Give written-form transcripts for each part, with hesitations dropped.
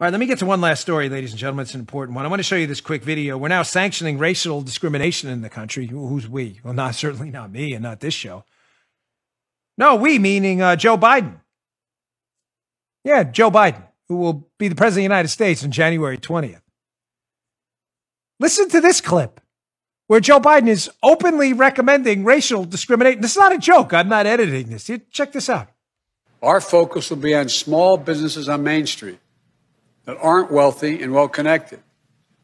All right, let me get to one last story, ladies and gentlemen. It's an important one. I want to show you this quick video. We're now sanctioning racial discrimination in the country. Who's we? Well, certainly not me and not this show. No, we meaning Joe Biden. Yeah, Joe Biden, who will be the president of the United States on January 20th. Listen to this clip where Joe Biden is openly recommending racial discrimination. This is not a joke. I'm not editing this. Check this out. Our focus will be on small businesses on Main Street that aren't wealthy and well-connected,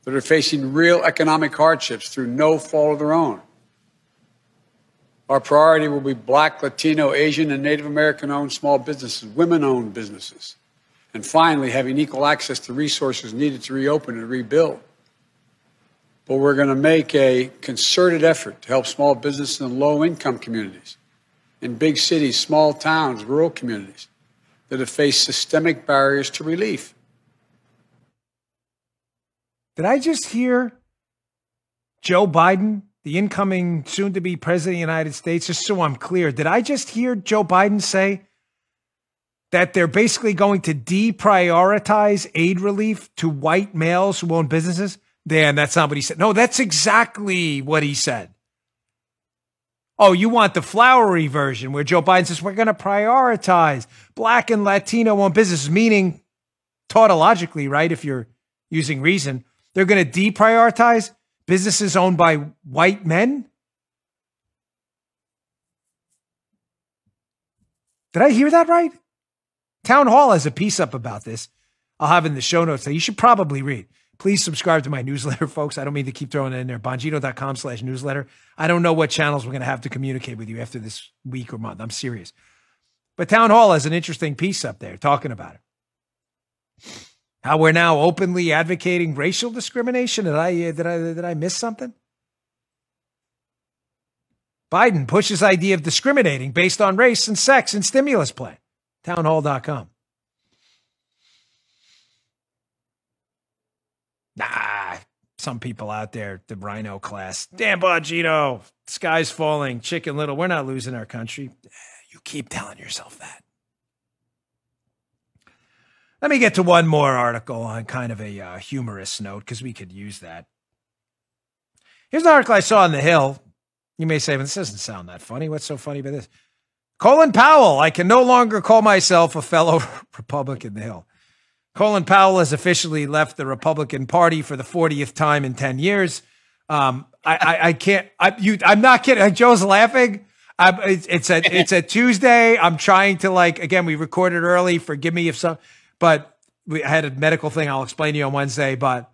that are facing real economic hardships through no fault of their own. Our priority will be Black, Latino, Asian, and Native American-owned small businesses, women-owned businesses, and finally, having equal access to resources needed to reopen and rebuild. But we're going to make a concerted effort to help small businesses in low-income communities, in big cities, small towns, rural communities that have faced systemic barriers to relief. Did I just hear Joe Biden, the incoming soon-to-be president of the United States, just so I'm clear, did I just hear Joe Biden say that they're basically going to deprioritize aid relief to white males who own businesses? Dan, that's not what he said. No, that's exactly what he said. Oh, you want the flowery version where Joe Biden says we're going to prioritize Black and Latino-owned businesses, meaning tautologically, right, if you're using reason, they're going to deprioritize businesses owned by white men? Did I hear that right? Town Hall has a piece up about this. I'll have it in the show notes that you should probably read. Please subscribe to my newsletter, folks. I don't mean to keep throwing it in there. Bongino.com/newsletter. I don't know what channels we're going to have to communicate with you after this week or month. I'm serious. But Town Hall has an interesting piece up there talking about it. How we're now openly advocating racial discrimination. Did I miss something? Biden pushes idea of discriminating based on race and sex in stimulus plan. Townhall.com. Some people out there, the Rhino class. Damn, Bongino, sky's falling, Chicken Little. We're not losing our country. You keep telling yourself that. Let me get to one more article on kind of a humorous note, because we could use that. Here's an article I saw on The Hill. You may say, well, this doesn't sound that funny. What's so funny about this? Colin Powell, I can no longer call myself a fellow Republican. The Hill. Colin Powell has officially left the Republican Party for the 40th time in 10 years. I can't. I'm not kidding. Joe's laughing. It's a Tuesday. I'm trying to again. We recorded early. Forgive me if some. But I had a medical thing I'll explain to you on Wednesday. But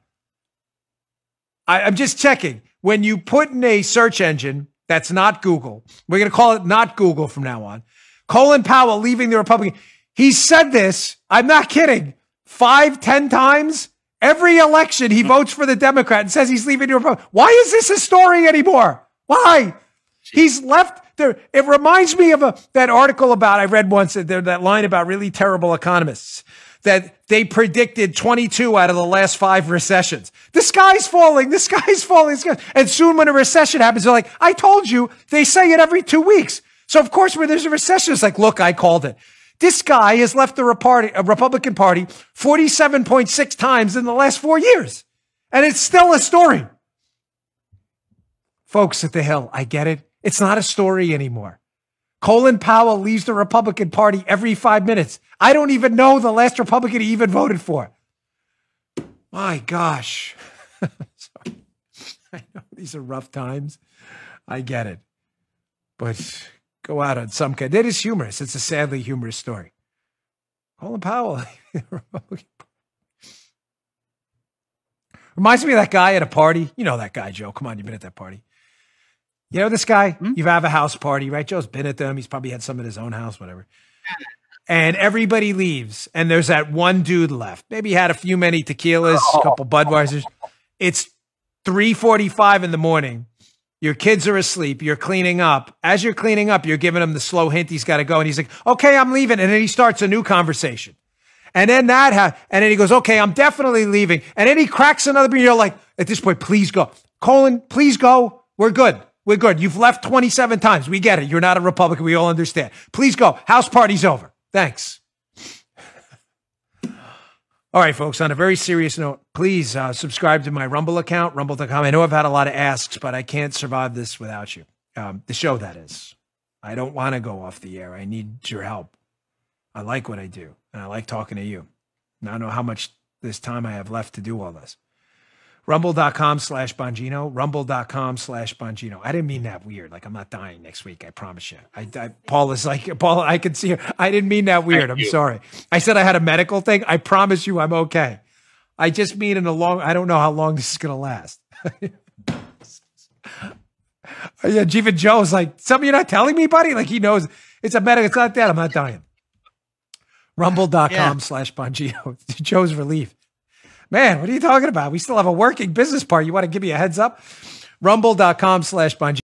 I'm just checking. When you put in a search engine that's not Google, we're going to call it not Google from now on. Colin Powell leaving the Republican. He said this. I'm not kidding. 5-10 times. Every election, he votes for the Democrat and says he's leaving the Republican. Why is this a story anymore? Why? He's left there. It reminds me of that article about, I read once that line about really terrible economists, that they predicted 22 out of the last 5 recessions. The sky's falling. The sky's falling. And soon when a recession happens, they're like, I told you. They say it every 2 weeks. So of course, when there's a recession, it's like, look, I called it. This guy has left the Republican Party 47.6 times in the last 4 years. And it's still a story. Folks at The Hill, I get it. It's not a story anymore. Colin Powell leaves the Republican Party every 5 minutes. I don't even know the last Republican he even voted for. My gosh. Sorry. I know these are rough times. I get it. But go out on some kind. That is humorous. It's a sadly humorous story. Colin Powell. Reminds me of that guy at a party. You know that guy, Joe. Come on, you've been at that party. You know this guy? You have a house party, right? Joe's been at them. He's probably had some at his own house, whatever. And everybody leaves. And there's that one dude left. Maybe he had a few many tequilas, a couple Budweisers. It's 3:45 in the morning. Your kids are asleep. You're cleaning up. As you're cleaning up, you're giving him the slow hint he's got to go. And he's like, okay, I'm leaving. And then he starts a new conversation. And then and then he goes, okay, I'm definitely leaving. And then he cracks another beer. You're like, at this point, please go. Colin, please go. We're good. We're good. You've left 27 times. We get it. You're not a Republican. We all understand. Please go. House party's over. Thanks. All right, folks, on a very serious note, please subscribe to my Rumble account, rumble.com. I know I've had a lot of asks, but I can't survive this without you. The show, that is. I don't want to go off the air. I need your help. I like what I do, and I like talking to you. And I don't know how much this time I have left to do all this. Rumble.com/Bongino, rumble.com/Bongino. I didn't mean that weird. Like, I'm not dying next week. I promise you. Paul is like, Paul, I can see her. I didn't mean that weird. I'm sorry. I said I had a medical thing. I promise you I'm okay. I just mean in a long, I don't know how long this is going to last. Yeah, even Joe's like, something you're not telling me, buddy? Like, he knows it's a medical. It's not that. I'm not dying. Rumble.com/Bongino. Joe's relief. Man, what are you talking about? We still have a working business part. You want to give me a heads up? Rumble.com/Bongino.